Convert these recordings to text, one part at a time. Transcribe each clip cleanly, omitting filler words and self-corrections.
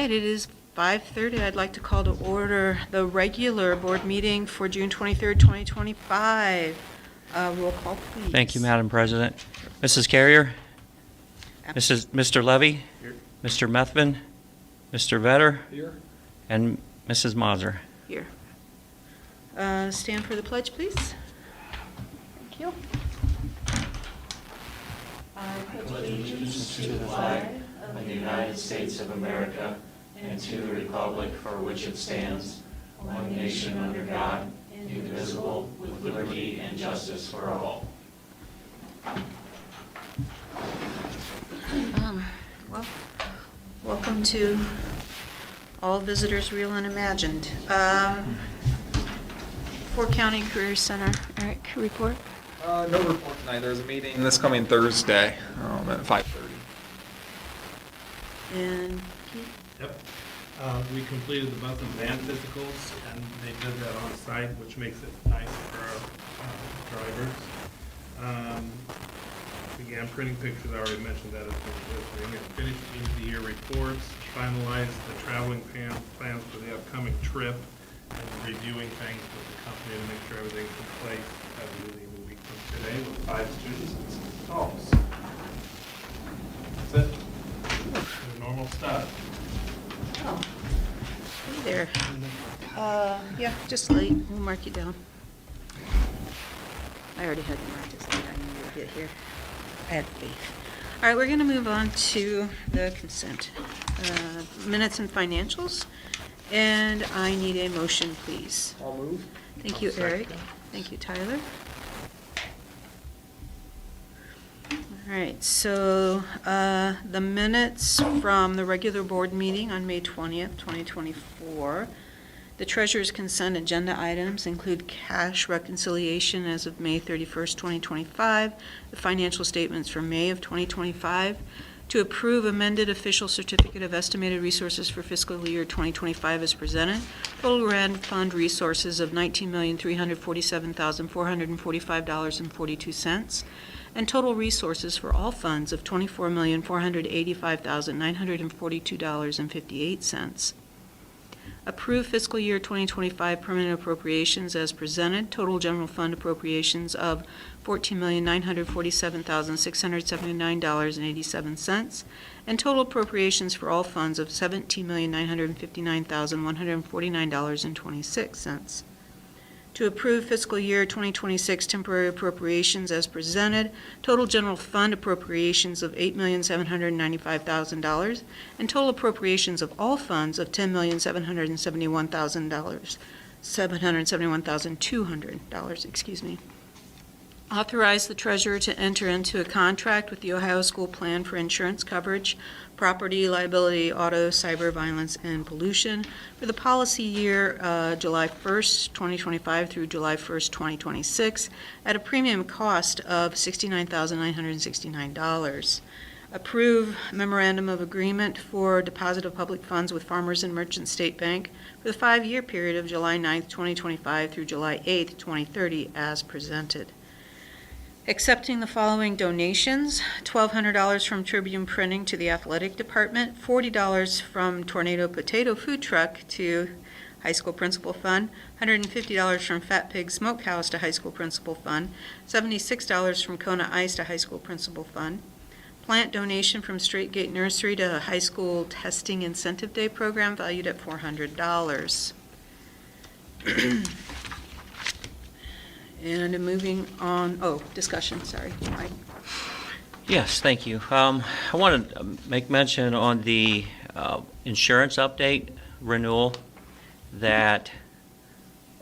right, it is 5:30. I'd like to call to order the regular board meeting for June 23rd, 2025. Roll call, please. Thank you, Madam President. Mrs. Carrier? Mr. Levy? Here. Mr. Methvin? Mr. Vetter? Here. And Mrs. Mauser. Here. Stand for the pledge, please. Thank you. I pledge allegiance to the flag of the United States of America and to the republic for which it stands, one nation under God, indivisible, with liberty and justice for all. Well, welcome to all visitors, real and imagined. Fort County Career Center, Eric, report? No report tonight. There's a meeting this coming Thursday at 5:30. And Keith? Yep. We completed the bus and van physicals, and they did that on site, which makes it nice for drivers. Began printing pictures. I already mentioned that. Finished end of the year reports, finalized the traveling plans for the upcoming trip, and reviewing things with the company to make sure everything's in place as we leave a week from today with 5 students and 6 adults. That's it. The normal stuff. Oh, hey there. Yeah, just late. We'll mark you down. I already had you marked as late. I knew you would get here. I had faith. All right, we're going to move on to the consent. Minutes and financials. And I need a motion, please. I'll move. Thank you, Eric. Thank you, Tyler. All right, so the minutes from the regular board meeting on May 20th, 2024. The treasurer's consent agenda items include cash reconciliation as of May 31st, 2025, the financial statements for May of 2025, to approve amended official certificate of estimated resources for fiscal year 2025 as presented, total grant fund resources of $19,347,445.42, and total resources for all funds of $24,485,942.58. Approve fiscal year 2025 permanent appropriations as presented, total general fund appropriations of $14,947,679.87, and total appropriations for all funds of $17,959,149.26. To approve fiscal year 2026 temporary appropriations as presented, total general fund appropriations of $8,795,000, and total appropriations of all funds of $10,771,200, excuse me. Authorize the treasurer to enter into a contract with the Ohio School Plan for insurance coverage, property, liability, auto, cyber violence, and pollution for the policy year July 1st, 2025 through July 1st, 2026 at a premium cost of $69,969. Approve memorandum of agreement for deposit of public funds with Farmers and Merchant State Bank for the 5-year period of July 9th, 2025 through July 8th, 2030 as presented. Accepting the following donations: $1,200 from Tribune Printing to the Athletic Department, $40 from Tornado Potato Food Truck to High School Principal Fund, $150 from Fat Pig Smokehouse to High School Principal Fund, $76 from Kona Ice to High School Principal Fund, plant donation from Straight Gate Nursery to High School Testing Incentive Day Program valued at $400. And moving on, discussion, sorry, Mike. Yes, thank you. I want to make mention on the insurance update renewal that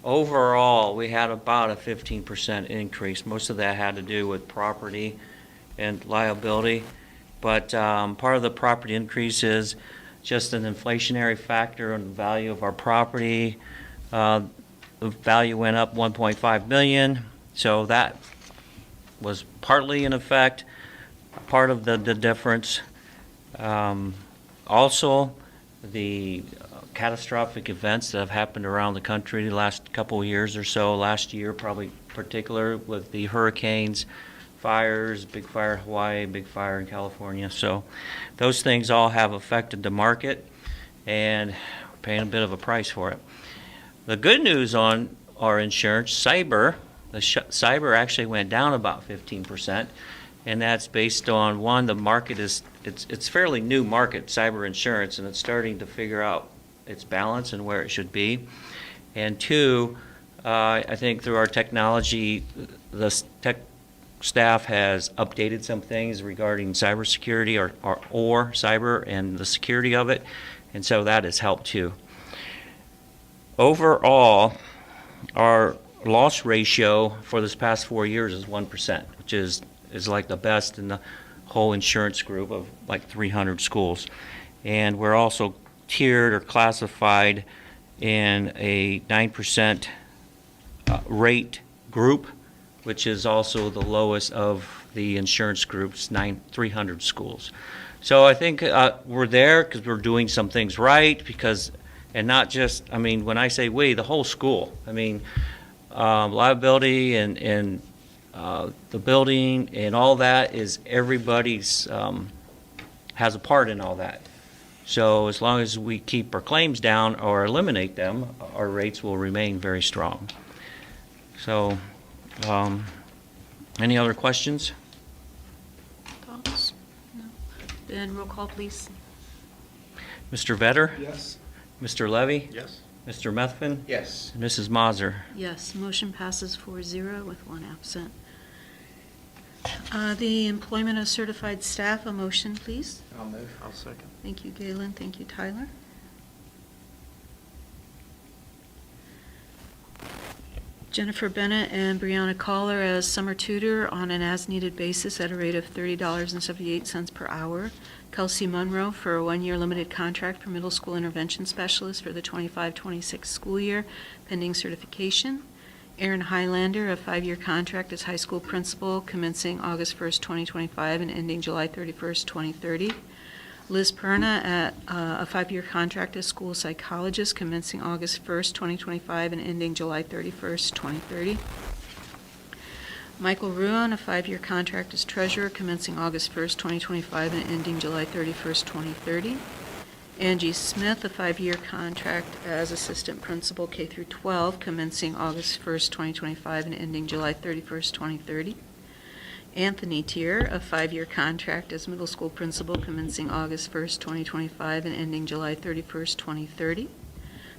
overall we had about a 15% increase. Most of that had to do with property and liability, but part of the property increase is just an inflationary factor on the value of our property. The value went up $1.5 million, so that was partly in effect, part of the difference. Also, the catastrophic events that have happened around the country the last couple of years or so, last year probably particular with the hurricanes, fires, big fire in Hawaii, big fire in California. So those things all have affected the market. and we're paying a bit of a price for it. The good news on our insurance, cyber, cyber actually went down about 15%, and that's based on, one, the market is, it's fairly new market, cyber insurance, and it's starting to figure out its balance and where it should be. And two, I think through our technology, the tech staff has updated some things regarding cybersecurity or cyber and the security of it, and so that has helped too. Overall, our loss ratio for this past 4 years is 1%, which is like the best in the whole insurance group of like 300 schools. And we're also tiered or classified in a 9% rate group, which is also the lowest of the insurance groups, 300 schools. So I think we're there because we're doing some things right, and not just, I mean, when I say we, the whole school. I mean, liability and the building and all that is everybody's has a part in all that. So as long as we keep our claims down or eliminate them, our rates will remain very strong. So, any other questions? Thoughts? No. Then roll call, please. Mr. Vetter? Yes. Mr. Levy? Yes. Mr. Methvin? Yes. And Mrs. Mazur? Yes, motion passes 4-0 with one absent. The employment of certified staff, a motion, please. I'll move. I'll second. Thank you, Galen. Thank you, Tyler. Jennifer Bennett and Brianna Collar as summer tutor on an as-needed basis at a rate of $30.78 per hour. Kelsey Monroe for a one-year limited contract for middle school intervention specialist for the 25-26 school year, pending certification. Aaron Highlander, a 5-year contract as high school principal commencing August 1st, 2025 and ending July 31st, 2030. Liz Perna at a 5-year contract as school psychologist commencing August 1st, 2025 and ending July 31st, 2030. Michael Ruan, a 5-year contract as treasurer commencing August 1st, 2025 and ending July 31st, 2030. Angie Smith, a 5-year contract as assistant principal K-12 commencing August 1st, 2025 and ending July 31st, 2030. Anthony Tier, a 5-year contract as middle school principal commencing August 1st, 2025 and ending July 31st, 2030.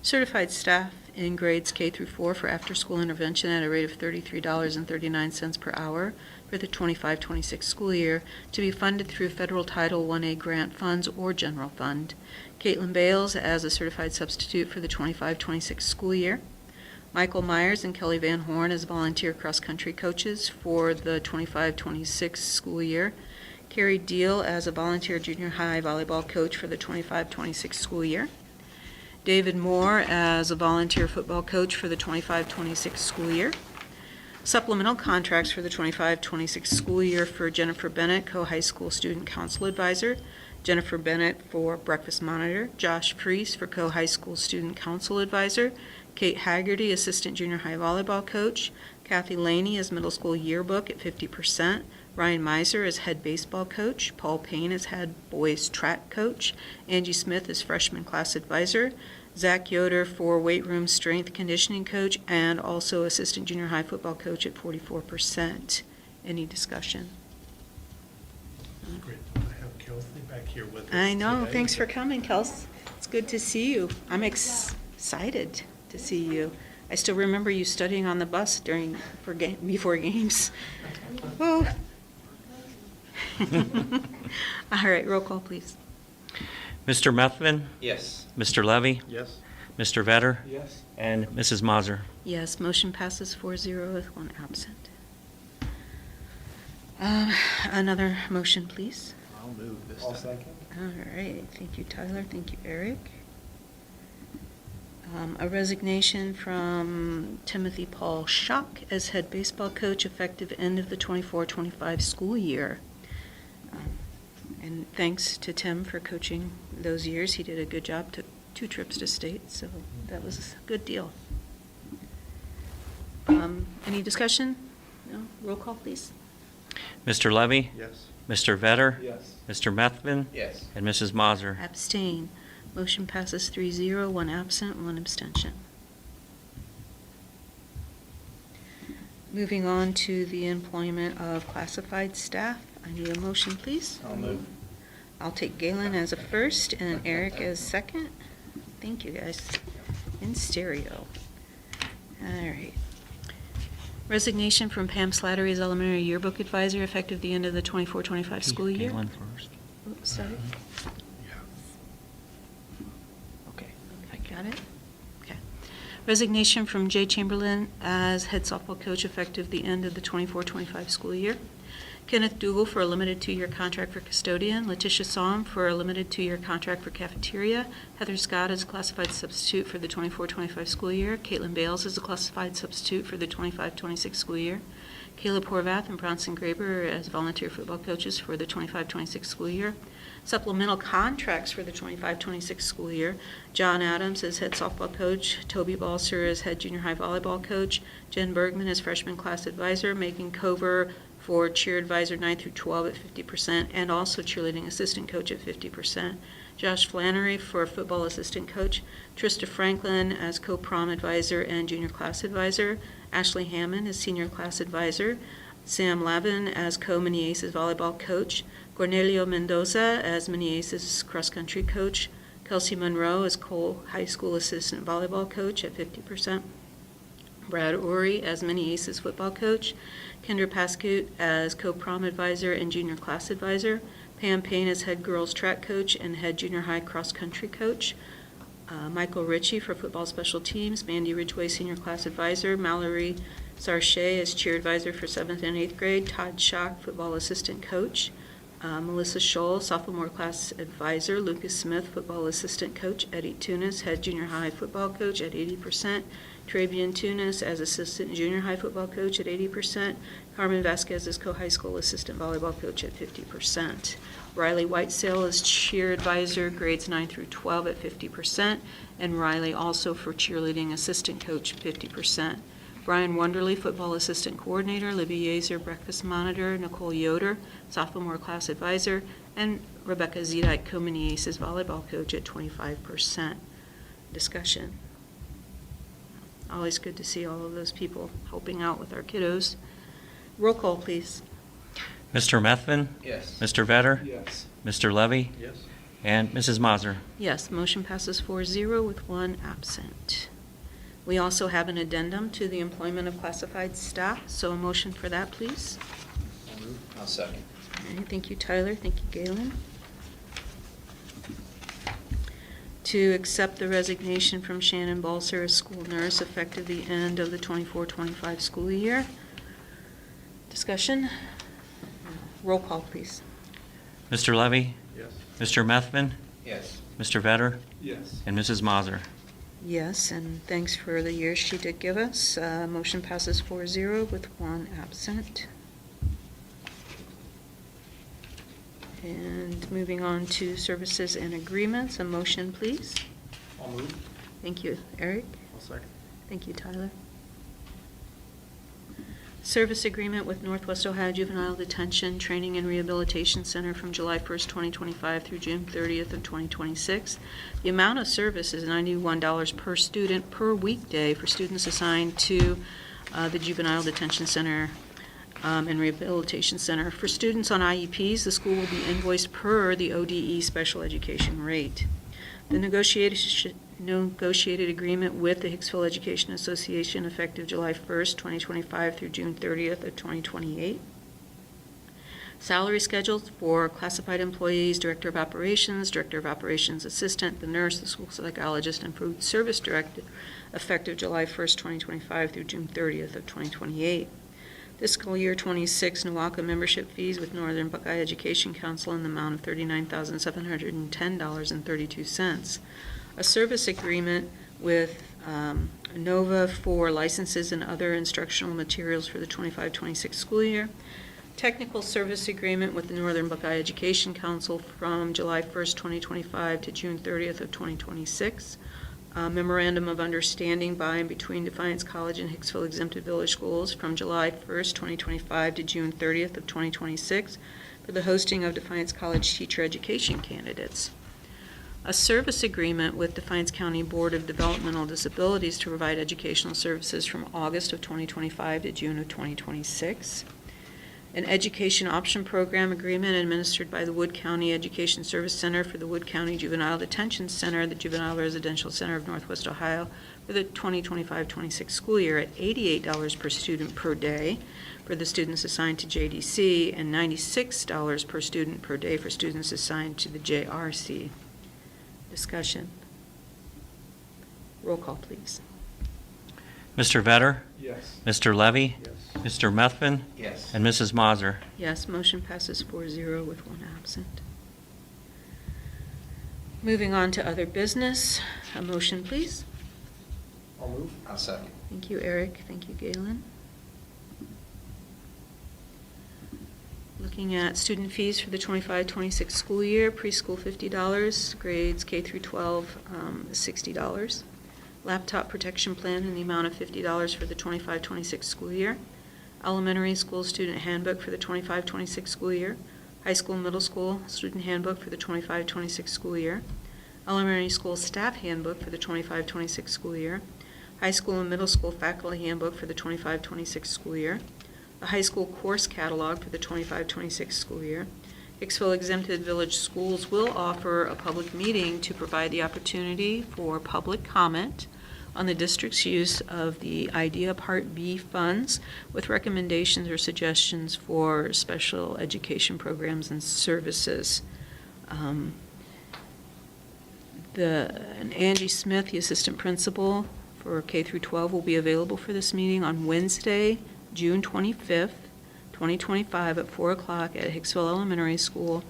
Certified staff in grades K-4 for after-school intervention at a rate of $33.39 per hour for the 25-26 school year to be funded through federal Title 1A grant funds or general fund. Caitlin Bales as a certified substitute for the 25-26 school year. Michael Myers and Kelly Van Horn as volunteer cross-country coaches for the 25-26 school year. Carrie Deal as a volunteer junior high volleyball coach for the 25-26 school year. David Moore as a volunteer football coach for the 25-26 school year. Supplemental contracts for the 25-26 school year for Jennifer Bennett, co-high school student council advisor. Jennifer Bennett for breakfast monitor. Josh Priest for co-high school student council advisor. Kate Haggerty, assistant junior high volleyball coach. Kathy Laney as middle school yearbook at 50%. Ryan Meiser as head baseball coach. Paul Payne as head boys track coach. Angie Smith as freshman class advisor. Zach Yoder for weight room strength conditioning coach and also assistant junior high football coach at 44%. Any discussion? Great to have Kelsey back here with us I know. today. Thanks for coming, Kels. It's good to see you. I'm excited to see you. I still remember you studying on the bus before games. Oh. All right, roll call, please. Mr. Methvin? Yes. Mr. Levy? Yes. Mr. Vetter? Yes. And Mrs. Mazur? Yes, motion passes 4-0 with one absent. Another motion, please. I'll move this time. I'll second. All right, thank you, Tyler. Thank you, Eric. A resignation from Timothy Paul Schock as head baseball coach effective end of the 24-25 school year. And thanks to Tim for coaching those years. He did a good job, took 2 trips to state, so that was a good deal. Any discussion? No? Roll call, please. Mr. Levy? Yes. Mr. Vetter? Yes. Mr. Methvin? Yes. And Mrs. Mazur? Abstain. Motion passes 3-0, one absent, one abstention. Moving on to the employment of classified staff. I need a motion, please. I'll move. I'll take Galen as a first and Eric as second. Thank you, guys. In stereo. All right. Resignation from Pam Slattery as elementary yearbook advisor effective the end of the 24-25 school year. Galen first. Oops, sorry. Okay, thank you. Got it? Okay. Resignation from Jay Chamberlain as head softball coach effective the end of the 24-25 school year. Kenneth Dougal for a limited 2-year contract for custodian. Letitia Somm for a limited 2-year contract for cafeteria. Heather Scott as a classified substitute for the 24-25 school year. Caitlin Bales as a classified substitute for the 25-26 school year. Caleb Horvath and Bronson Graber as volunteer football coaches for the 25-26 school year. Supplemental contracts for the 25-26 school year. John Adams as head softball coach. Toby Balser as head junior high volleyball coach. Jen Bergman as freshman class advisor. Megan Cover for cheer advisor 9 through 12 at 50% and also cheerleading assistant coach at 50%. Josh Flannery for football assistant coach. Trista Franklin as co-prom advisor and junior class advisor. Ashley Hammond as senior class advisor. Sam Lavin as co-Mini Aces volleyball coach. Cornelio Mendoza as Mini Aces cross-country coach. Kelsey Monroe as Cole High School assistant volleyball coach at 50%. Brad Ori as Mini Aces football coach. Kendra Pascoot as co-prom advisor and junior class advisor. Pam Payne as head girls track coach and head junior high cross-country coach. Michael Ritchie for football special teams. Mandy Ridgway senior class advisor. Mallory Sarche as cheer advisor for 7th and 8th grade. Todd Schock, football assistant coach. Melissa Scholl, sophomore class advisor. Lucas Smith, football assistant coach. Eddie Tunis, head junior high football coach at 80%. Travian Tunis as assistant junior high football coach at 80%. Carmen Vasquez as co-high school assistant volleyball coach at 50%. Riley Whitesale as cheer advisor, grades 9 through 12 at 50%. And Riley also for cheerleading assistant coach, 50%. Brian Wonderly, football assistant coordinator. Libby Yeazer, breakfast monitor. Nicole Yoder, sophomore class advisor. And Rebecca Zedike, co-Mini Aces volleyball coach at 25%. Discussion. Always good to see all of those people helping out with our kiddos. Roll call, please. Mr. Methvin? Yes. Mr. Vetter? Yes. Mr. Levy? Yes. And Mrs. Mazur? Yes, motion passes 4-0 with one absent. We also have an addendum to the employment of classified staff, so a motion for that, please. I'll move. I'll second. All right, thank you, Tyler. Thank you, Galen. To accept the resignation from Shannon Balser as school nurse effective the end of the 24-25 school year. Discussion? Roll call, please. Mr. Levy? Yes. Mr. Methvin? Yes. Mr. Vetter? Yes. And Mrs. Mazur? Yes, and thanks for the years she did give us. Motion passes 4-0 with one absent. And moving on to services and agreements, a motion, please. I'll move. Thank you, Eric. I'll second. Thank you, Tyler. Service agreement with Northwest Ohio Juvenile Detention Training and Rehabilitation Center from July 1st, 2025 through June 30th of 2026. The amount of service is $91 per student per weekday for students assigned to the Juvenile Detention Center and Rehabilitation Center. For students on IEPs, the school will be invoiced per the ODE special education rate. The negotiated agreement with the Hicksville Education Association effective July 1st, 2025 through June 30th of 2028. Salary schedules for classified employees, Director of Operations Assistant, the nurse, the school psychologist, and food service director effective July 1st, 2025 through June 30th of 2028. Fiscal year 26 NWACA membership fees with Northern Buckeye Education Council in the amount of $39,710.32. A service agreement with NOVA for licenses and other instructional materials for the 25-26 school year. Technical service agreement with the Northern Buckeye Education Council from July 1st, 2025 to June 30th of 2026. Memorandum of Understanding by and between Defiance College and Hicksville Exempted Village Schools from July 1st, 2025 to June 30th of 2026 for the hosting of Defiance College teacher education candidates. a service agreement with Defiance County Board of Developmental Disabilities to provide educational services from August of 2025 to June of 2026. An education option program agreement administered by the Wood County Education Service Center for the Wood County Juvenile Detention Center, the Juvenile Residential Center of Northwest Ohio, for the 2025-26 school year at $88 per student per day for the students assigned to JDC and $96 per student per day for students assigned to the JRC. Discussion. Roll call, please. Mr. Vetter? Yes. Mr. Levy? Yes. Mr. Methvin? Yes. And Mrs. Mazur? Yes, motion passes 4-0 with one absent. Moving on to other business. A motion, please. I'll move. I'll second. Thank you, Eric. Thank you, Galen. Looking at student fees for the 25-26 school year, preschool $50, grades K through 12 $60. Laptop protection plan in the amount of $50 for the 25-26 school year. Elementary school student handbook for the 25-26 school year. High school, middle school student handbook for the 25-26 school year. Elementary school staff handbook for the 25-26 school year. High school and middle school faculty handbook for the 25-26 school year. A high school course catalog for the 25-26 school year. Hicksville Exempted Village Schools will offer a public meeting to provide the opportunity for public comment on the district's use of the IDEA Part B funds with recommendations or suggestions for special education programs and services. Angie Smith, the assistant principal for K through 12, will be available for this meeting on Wednesday, June 25th, 2025 at 4 o'clock at Hicksville Elementary School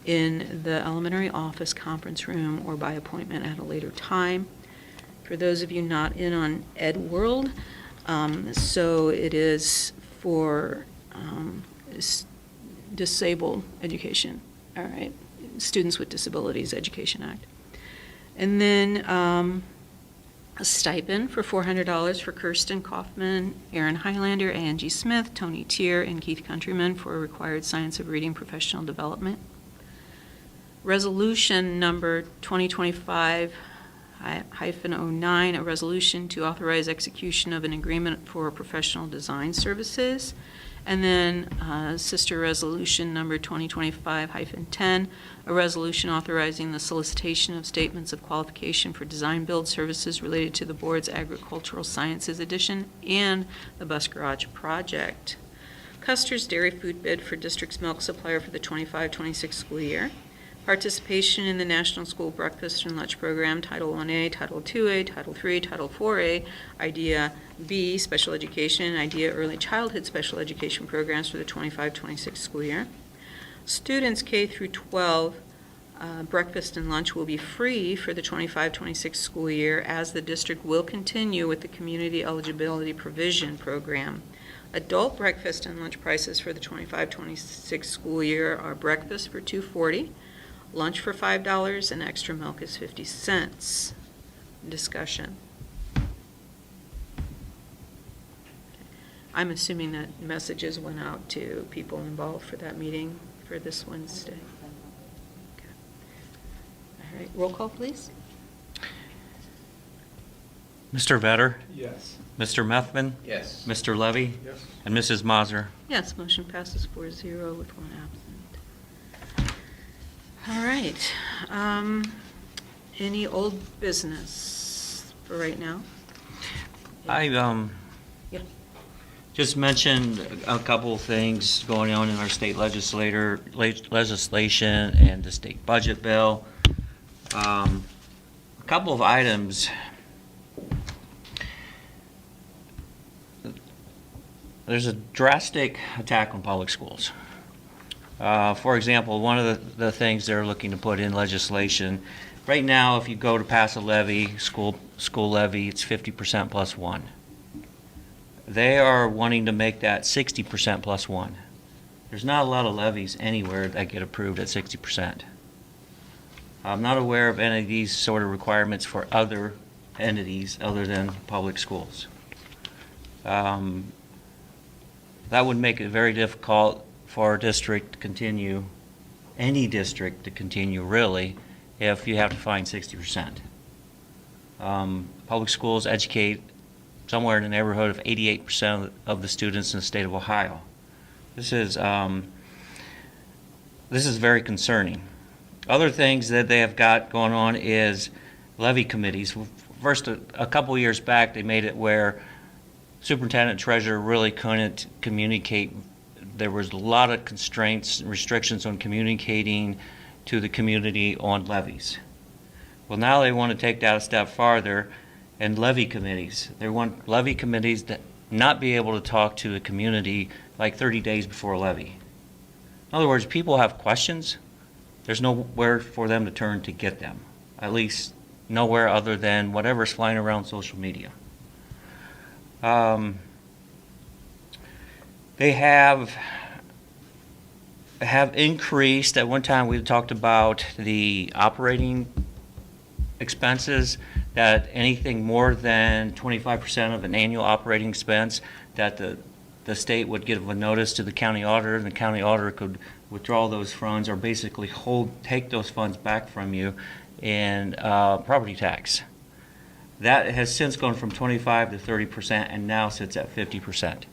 in the elementary office conference room or by appointment at a later time. For those of you not in on Ed World, so it is for disabled education, all right, Students with Disabilities Education Act. And then a stipend for $400 for Kirsten Kaufman, Aaron Highlander, Angie Smith, Tony Tier, and Keith Countryman for required science of reading professional development. Resolution number 2025-09, a resolution to authorize execution of an agreement for professional design services. And then sister resolution number 2025-10, a resolution authorizing the solicitation of statements of qualification for design build services related to the board's agricultural sciences edition and the bus garage project. Custer's Dairy Food bid for district's milk supplier for the 25-26 school year. Participation in the National School Breakfast and Lunch Program, Title 1A, Title 2A, Title 3, Title 4A, IDEA B, Special Education, IDEA Early Childhood Special Education Programs for the 25-26 school year. Students K through 12 breakfast and lunch will be free for the 25-26 school year as the district will continue with the Community Eligibility Provision Program. Adult breakfast and lunch prices for the 25-26 school year are breakfast for $2.40, lunch for $5, and extra milk is 50 cents. Discussion. I'm assuming that messages went out to people involved for that meeting for this Wednesday. Okay. All right, roll call, please. Mr. Vetter? Yes. Mr. Methvin? Yes. Mr. Levy? Yes. And Mrs. Mazur? Yes, motion passes 4-0 with one absent. All right. Any old business for right now? I Yeah. just mentioned a couple of things going on in our state legislation and the state budget bill. A couple of items. There's a drastic attack on public schools. For example, one of the things they're looking to put in legislation, right now, if you go to pass a levy, school levy, it's 50% plus one. They are wanting to make that 60% plus one. There's not a lot of levies anywhere that get approved at 60%. I'm not aware of any of these sort of requirements for other entities other than public schools. That would make it very difficult for our district to continue, any district to continue really, if you have to find 60%. Public schools educate somewhere in the neighborhood of 88% of the students in the state of Ohio. This is very concerning. Other things that they have got going on is levy committees. First, a couple of years back, they made it where superintendent and treasurer really couldn't communicate. There was a lot of constraints and restrictions on communicating to the community on levies. Well, now they want to take that a step farther and levy committees. They want levy committees to not be able to talk to the community like 30 days before a levy. In other words, people have questions. There's nowhere for them to turn to get them, at least nowhere other than whatever's flying around social media. They have increased. At one time, we talked about the operating expenses, that anything more than 25% of an annual operating expense, that the state would give a notice to the county auditor, and the county auditor could withdraw those funds or basically take those funds back from you in property tax. That has since gone from 25 to 30% and now sits at 50%.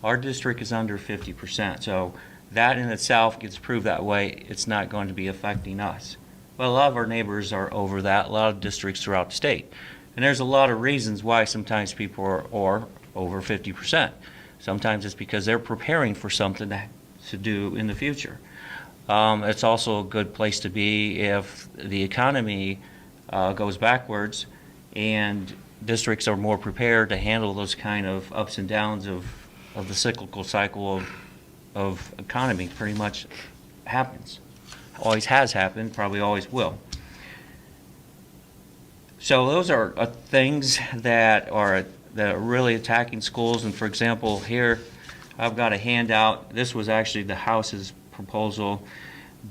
Our district is under 50%, so that in itself gets proved that way. It's not going to be affecting us. But a lot of our neighbors are over that, a lot of districts throughout the state. And there's a lot of reasons why sometimes people are over 50%. Sometimes it's because they're preparing for something to do in the future. It's also a good place to be if the economy goes backwards and districts are more prepared to handle those kind of ups and downs of the cyclical cycle of economy. Pretty much happens. Always has happened, probably always will. So those are things that are really attacking schools. And for example, here I've got a handout. This was actually the House's proposal.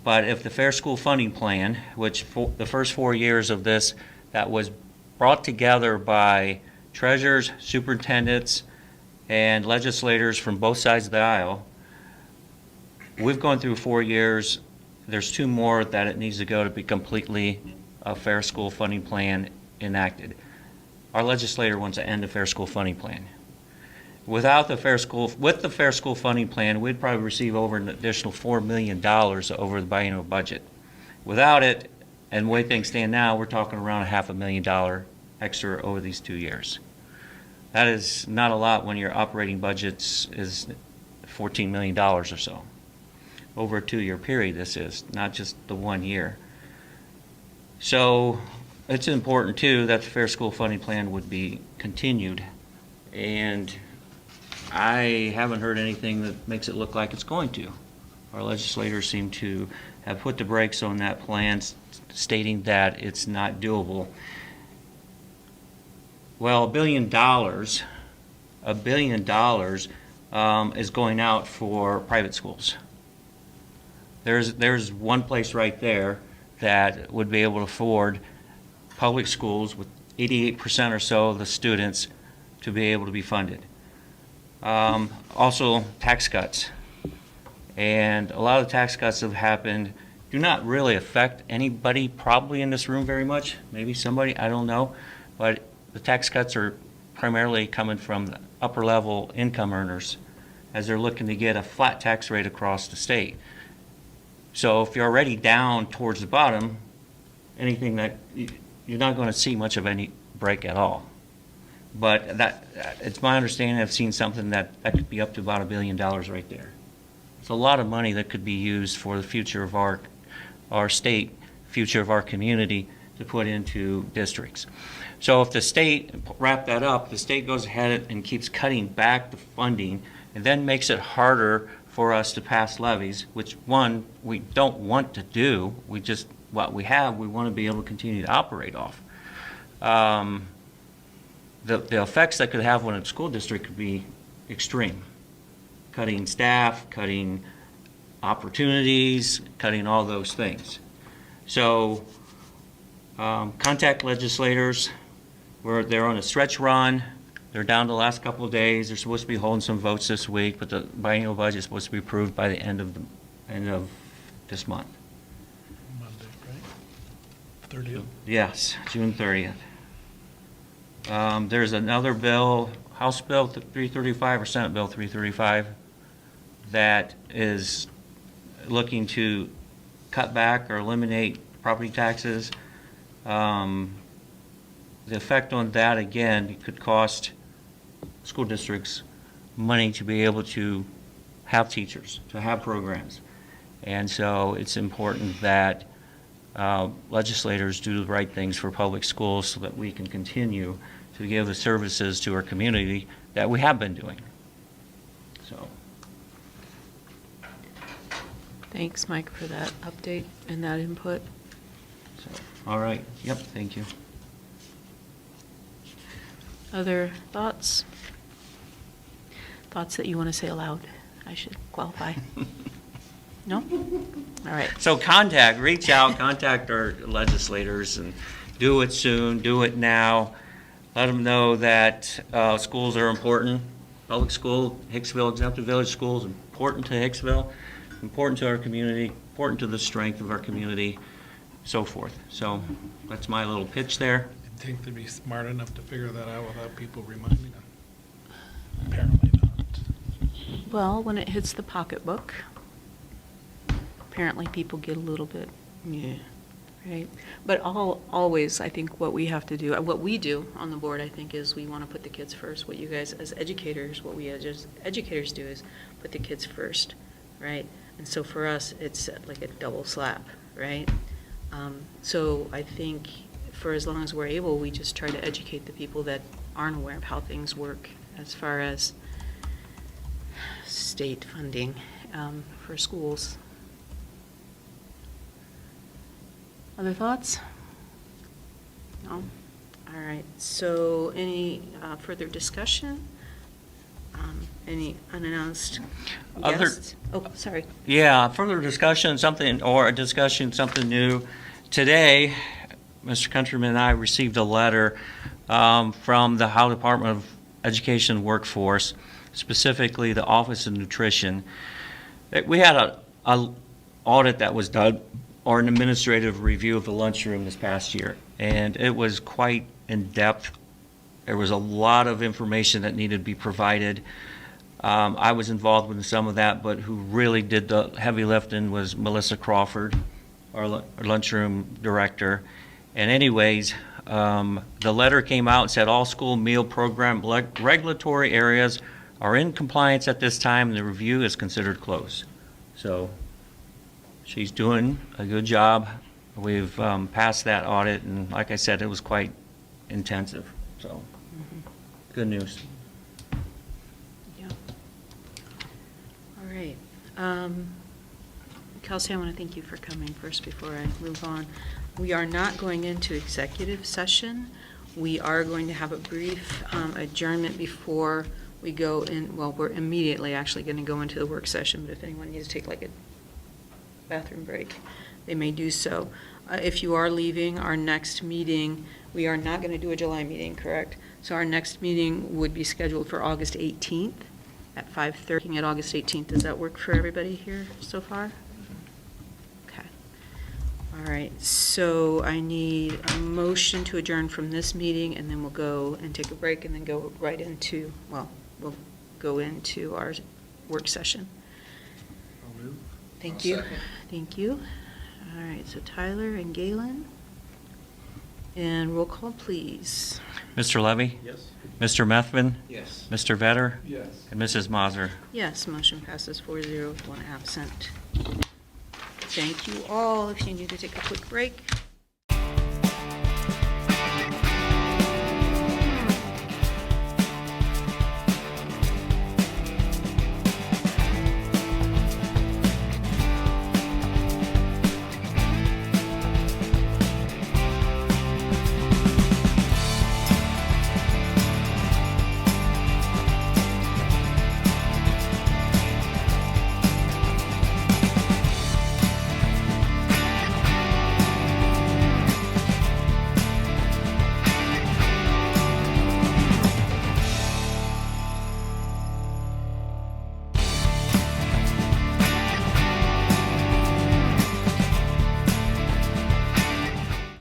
But if the Fair School Funding Plan, which the first 4 years of this, that was brought together by treasurers, superintendents, and legislators from both sides of the aisle, we've gone through 4 years. There's 2 more that it needs to go to be completely a Fair School Funding Plan enacted. Our legislator wants to end the Fair School Funding Plan. With the Fair School Funding Plan, we'd probably receive over an additional $4 million over the biennial budget. Without it, and the way things stand now, we're talking around $500,000 extra over these 2 years. That is not a lot when your operating budget is $14 million or so. Over a 2-year period, this is, not just the 1 year. So it's important, too, that the Fair School Funding Plan would be continued. And I haven't heard anything that makes it look like it's going to. Our legislators seem to have put the brakes on that plan, stating that it's not doable. Well, $1 billion is going out for private schools. There's one place right there that would be able to afford public schools with 88% or so of the students to be able to be funded. Also, tax cuts. And a lot of the tax cuts that have happened do not really affect anybody probably in this room very much. Maybe somebody, I don't know. But the tax cuts are primarily coming from the upper level income earners as they're looking to get a flat tax rate across the state. So if you're already down towards the bottom, anything that you're not going to see much of any break at all. But it's my understanding, I've seen something that could be up to about $1 billion right there. It's a lot of money that could be used for the future of our state, future of our community, to put into districts. So if the state, wrap that up, the state goes ahead and keeps cutting back the funding and then makes it harder for us to pass levies, which one, we don't want to do. We just, what we have, we want to be able to continue to operate off. The effects that could have on a school district could be extreme. Cutting staff, cutting opportunities, cutting all those things. So contact legislators. They're on a stretch run. They're down to the last couple of days. They're supposed to be holding some votes this week, but the biennial budget is supposed to be approved by the end of this month. Monday, right? 30th. Yes, June 30th. There's another bill, House Bill 335 or Senate Bill 335, that is looking to cut back or eliminate property taxes. The effect on that, again, it could cost school districts money to be able to have teachers, to have programs. And so it's important that legislators do the right things for public schools so that we can continue to give the services to our community that we have been doing. So, Thanks, Mike, for that update and that input. all right. Yep, thank you. Other thoughts? Thoughts that you want to say aloud? I should qualify. No? All right. So reach out, contact our legislators and do it soon, do it now. Let them know that schools are important. Public school, Hicksville Exempted Village School is important to Hicksville, important to our community, important to the strength of our community, so forth. So that's my little pitch there. You'd think they'd be smart enough to figure that out without people reminding them. Apparently not. Well, when it hits the pocketbook, apparently people get a little bit, yeah, right? But always, I think what we have to do, what we do on the board, I think, is we want to put the kids first. What you guys, as educators, what we as educators do is put the kids first, right? And so for us, it's like a double slap, right? So I think for as long as we're able, we just try to educate the people that aren't aware of how things work as far as state funding for schools. Other thoughts? No? All right, so any further discussion? Any unannounced Other- guests? Oh, sorry. Yeah, further discussion, something new. Today, Mr. Countryman and I received a letter from the Ohio Department of Education and Workforce, specifically the Office of Nutrition. We had a audit that was done, or an administrative review of the lunchroom this past year, and it was quite in-depth. There was a lot of information that needed to be provided. I was involved with some of that, but who really did the heavy lifting was Melissa Crawford, our lunchroom director. And anyways, the letter came out and said all school meal program regulatory areas are in compliance at this time, and the review is considered closed. So she's doing a good job. We've passed that audit, and like I said, it was quite intensive. So, good news. Yeah. All right. Kelsey, I want to thank you for coming first before I move on. We are not going into executive session. We are going to have a brief adjournment before we go in. Well, we're immediately actually going to go into the work session, but if anyone needs to take like a bathroom break, they may do so. If you are leaving, our next meeting, we are not going to do a July meeting, correct? So our next meeting would be scheduled for August 18th at 5:30 at August 18th. Does that work for everybody here so far? Okay. All right, so I need a motion to adjourn from this meeting, and then we'll go and take a break and then go right into, well, we'll go into our work session. I'll move. Thank I'll you. second. Thank you. All right, so Tyler and Galen. And roll call, please. Mr. Levy? Yes. Mr. Methvin? Yes. Mr. Vetter? Yes. And Mrs. Mazur? Yes, motion passes 4-0 with one absent. Thank you all. If you need to take a quick break,